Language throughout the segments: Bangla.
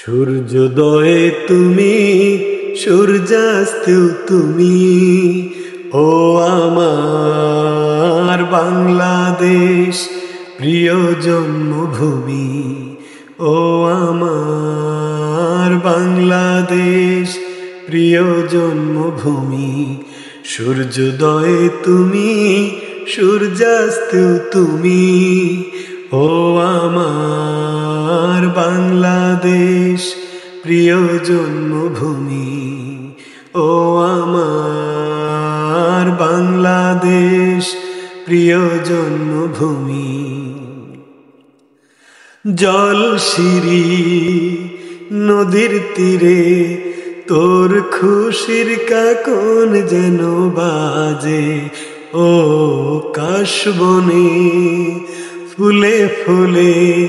সূর্যোদয়ে তুমি, সূর্যাস্তেও তুমি, ও আমার বাংলাদেশ প্রিয় জন্মভূমি। ও আমার বাংলাদেশ প্রিয় জন্মভূমি। সূর্যোদয়ে তুমি, সূর্যাস্তেও তুমি, ও আমার বাংলাদেশ প্রিয় জন্মভূমি। ও আমার বাংলাদেশ প্রিয় জন্মভূমি। জলশিরি নদীর তীরে তোর খুশির কাকন যেন বাজে। ও কাশবনে ফুলে ফুলে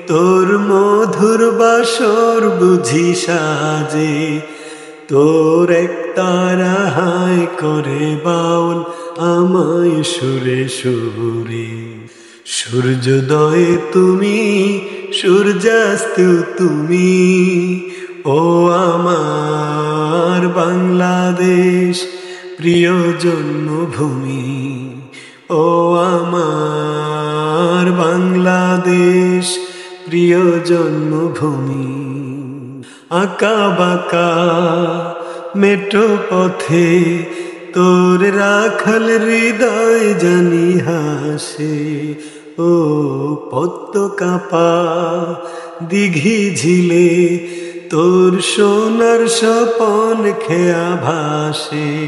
তোর মধুর বাসর বুঝি সাজে। তোর একতারা হায় করে বাউল আমায় সুরে সুরে। সূর্যোদয়ে তুমি, সূর্যাস্তেও তুমি, ও আমার বাংলাদেশ প্রিয় জন্মভূমি। ও আমার বাংলাদেশ প্রিয় জন্মভূমি। আঁকা বাঁকা মেটো পথে তোর রাখাল হৃদয় জানি হাসে। ও পদ্ম কাঁপা দিঘি ঝিলে তোর সোনার স্বপন খেয়া ভাসে।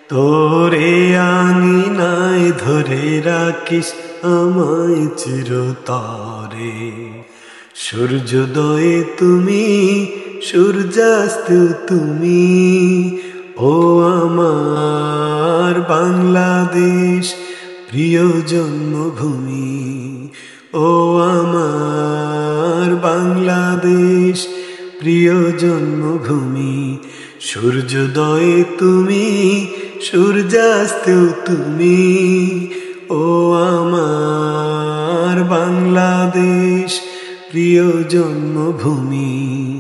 তোরে আঙিনায় ধরে রাখিস আমায় চিরতরে। সূর্যোদয়ে তুমি, সূর্যাস্তেও তুমি, ও আমার বাংলাদেশ প্রিয় জন্মভূমি। ও আমার বাংলাদেশ প্রিয় জন্মভূমি। সূর্যোদয়ে তুমি, সূর্যাস্তেও তুমি, ও আমার বাংলাদেশ প্রিয় জন্মভূমি।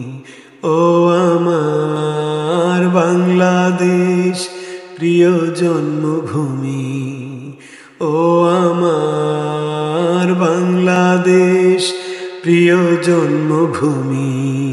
ও আমার বাংলাদেশ প্রিয় জন্মভূমি। ও আমার বাংলাদেশ প্রিয় জন্মভূমি।